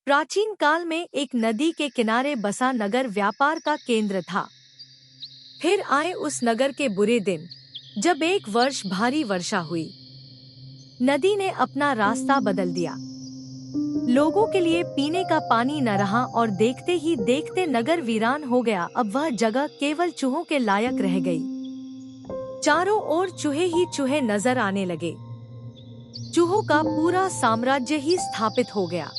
प्राचीन काल में एक नदी के किनारे बसा नगर व्यापार का केंद्र था। फिर आए उस नगर के बुरे दिन, जब एक वर्ष भारी वर्षा हुई। नदी ने अपना रास्ता बदल दिया। लोगों के लिए पीने का पानी न रहा और देखते ही देखते नगर वीरान हो गया। अब वह जगह केवल चूहों के लायक रह गई। चारों ओर चूहे ही चूहे नजर आने लगे। चूहों का पूरा साम्राज्य ही स्थापित हो गया।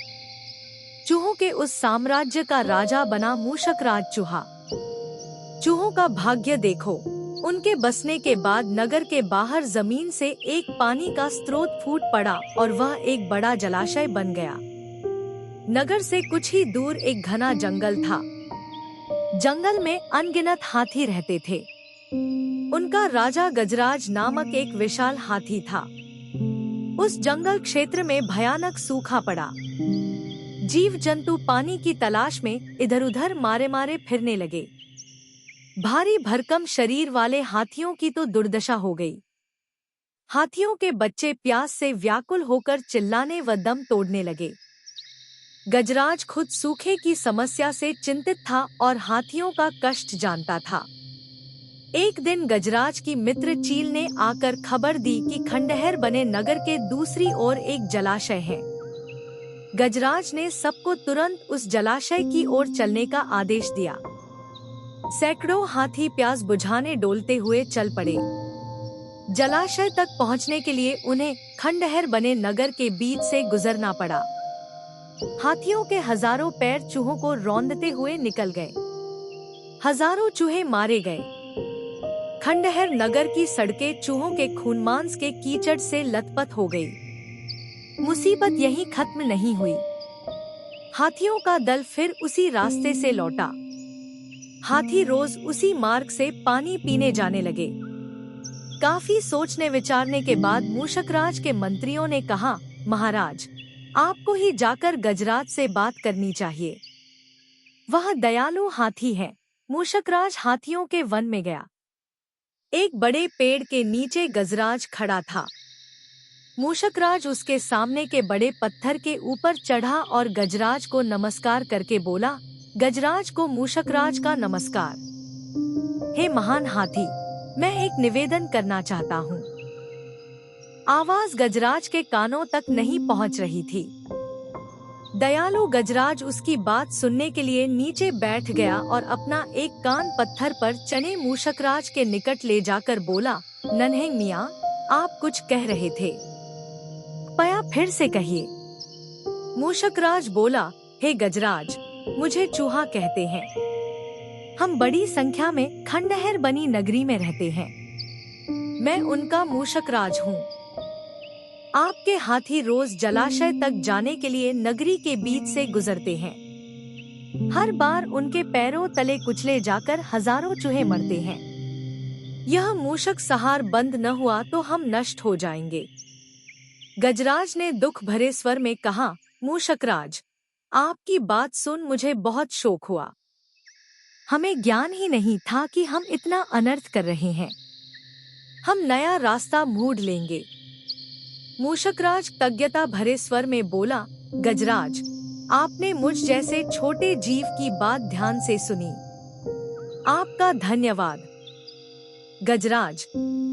चूहों के उस साम्राज्य का राजा बना मूषकराज चूहा। चूहों का भाग्य देखो, उनके बसने के बाद नगर के बाहर जमीन से एक पानी का स्रोत फूट पड़ा और वह एक बड़ा जलाशय बन गया। नगर से कुछ ही दूर एक घना जंगल था। जंगल में अनगिनत हाथी रहते थे। उनका राजा गजराज नामक एक विशाल हाथी था। उस जंगल क्षेत्र में भयानक सूखा पड़ा। जीव जंतु पानी की तलाश में इधर उधर मारे मारे फिरने लगे। भारी भरकम शरीर वाले हाथियों की तो दुर्दशा हो गई। हाथियों के बच्चे प्यास से व्याकुल होकर चिल्लाने व दम तोड़ने लगे। गजराज खुद सूखे की समस्या से चिंतित था और हाथियों का कष्ट जानता था। एक दिन गजराज की मित्र चील ने आकर खबर दी कि खंडहर बने नगर के दूसरी ओर एक जलाशय है। गजराज ने सबको तुरंत उस जलाशय की ओर चलने का आदेश दिया। सैकड़ों हाथी प्यास बुझाने डोलते हुए चल पड़े। जलाशय तक पहुंचने के लिए उन्हें खंडहर बने नगर के बीच से गुजरना पड़ा। हाथियों के हजारों पैर चूहों को रौंदते हुए निकल गए। हजारों चूहे मारे गए। खंडहर नगर की सड़कें चूहों के खूनमांस के कीचड़ से लथपथ हो गई। मुसीबत यहीं खत्म नहीं हुई। हाथियों का दल फिर उसी रास्ते से लौटा। हाथी रोज उसी मार्ग से पानी पीने जाने लगे। काफी सोचने विचारने के बाद मूषकराज के मंत्रियों ने कहा, महाराज, आपको ही जाकर गजराज से बात करनी चाहिए। वह दयालु हाथी है। मूषकराज हाथियों के वन में गया। एक बड़े पेड़ के नीचे गजराज खड़ा था। मूषकराज उसके सामने के बड़े पत्थर के ऊपर चढ़ा और गजराज को नमस्कार करके बोला, गजराज को मूषकराज का नमस्कार। हे महान हाथी, मैं एक निवेदन करना चाहता हूँ। आवाज गजराज के कानों तक नहीं पहुँच रही थी। दयालु गजराज उसकी बात सुनने के लिए नीचे बैठ गया और अपना एक कान पत्थर पर चढ़े मूषकराज के निकट ले जाकर बोला, नन्हे मियाँ, आप कुछ कह रहे थे, कृपया फिर से कहिए। मूषकराज बोला, हे गजराज, मुझे चूहा कहते हैं। हम बड़ी संख्या में खंडहर बनी नगरी में रहते हैं। मैं उनका मूषकराज हूँ। आपके हाथी रोज जलाशय तक जाने के लिए नगरी के बीच से गुजरते हैं। हर बार उनके पैरों तले कुचले जाकर हजारों चूहे मरते हैं। यह मूषक सहार बंद न हुआ तो हम नष्ट हो जाएंगे। गजराज ने दुख भरे स्वर में कहा, मूषकराज, आपकी बात सुन मुझे बहुत शोक हुआ। हमें ज्ञान ही नहीं था कि हम इतना अनर्थ कर रहे हैं। हम नया रास्ता मूढ़ लेंगे। मूषकराज तज्ञता भरे स्वर में बोला, गजराज, आपने मुझ जैसे छोटे जीव की बात ध्यान से सुनी। आपका धन्यवाद। गजराज,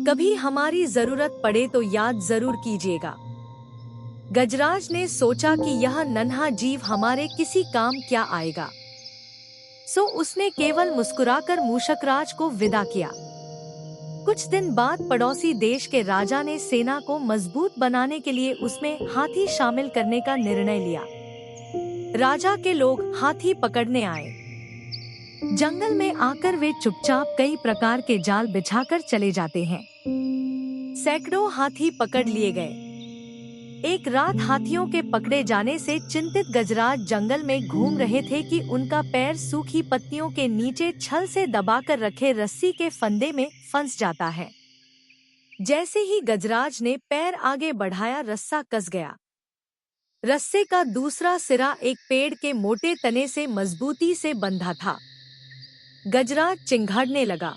कभी हमारी जरूरत पड़े तो याद जरूर कीजिएगा। गजराज ने सोचा कि यह नन्हा जीव हमारे किसी काम क्या आएगा, सो उसने केवल मुस्कुराकर मूषकराज को विदा किया। कुछ दिन बाद पड़ोसी देश के राजा ने सेना को मजबूत बनाने के लिए उसमें हाथी शामिल करने का निर्णय लिया। राजा के लोग हाथी पकड़ने आए। जंगल में आकर वे चुपचाप कई प्रकार के जाल बिछाकर चले जाते हैं। सैकड़ों हाथी पकड़ लिए गए। एक रात हाथियों के पकड़े जाने से चिंतित गजराज जंगल में घूम रहे थे कि उनका पैर सूखी पत्तियों के नीचे छल से दबाकर रखे रस्सी के फंदे में फंस जाता है। जैसे ही गजराज ने पैर आगे बढ़ाया, रस्सा कस गया। रस्से का दूसरा सिरा एक पेड़ के मोटे तने से मजबूती से बंधा था। गजराज चिंघाड़ने लगा।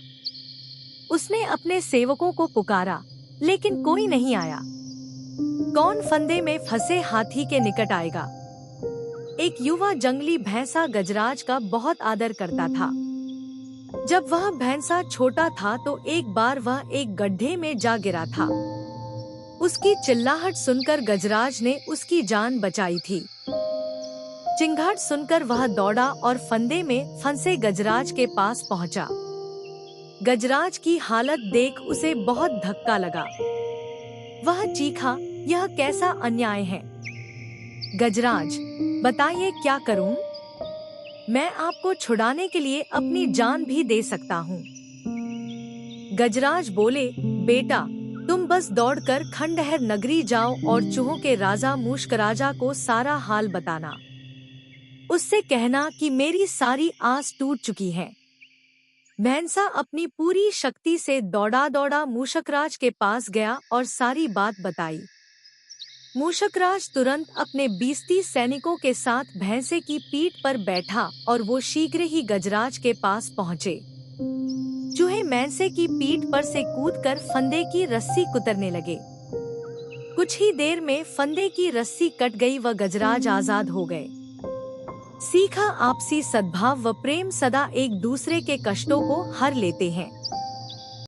उसने अपने सेवकों को पुकारा, लेकिन कोई नहीं आया। कौन फंदे में फंसे हाथी के निकट आएगा? एक युवा जंगली भैंसा गजराज का बहुत आदर करता था। जब वह भैंसा छोटा था तो एक बार वह एक गड्ढे में जा गिरा था। उसकी चिल्लाहट सुनकर गजराज ने उसकी जान बचाई थी। चिंगाट सुनकर वह दौड़ा और फंदे में फंसे गजराज के पास पहुंचा। गजराज की हालत देख उसे बहुत धक्का लगा। वह चीखा, यह कैसा अन्याय है? गजराज, बताइए क्या करूं? मैं आपको छुड़ाने के लिए अपनी जान भी दे सकता हूं। गजराज बोले, बेटा, तुम बस दौड़कर खंडहर नगरी जाओ और चूहों के राजा मूषकराजा को सारा हाल बताना। उससे कहना कि मेरी सारी आस टूट चुकी है। भैंसा अपनी पूरी शक्ति से दौड़ा दौड़ा मूषकराज के पास गया और सारी बात बताई। मूषकराज तुरंत अपने 20-30 सैनिकों के साथ भैंसे की पीठ पर बैठा और वो शीघ्र ही गजराज के पास पहुँचे। चूहे भैंसे की पीठ पर से कूदकर फंदे की रस्सी कुतरने लगे। कुछ ही देर में फंदे की रस्सी कट गई व गजराज आजाद हो गए। सीखा, आपसी सद्भाव व प्रेम सदा एक दूसरे के कष्टों को हर लेते हैं।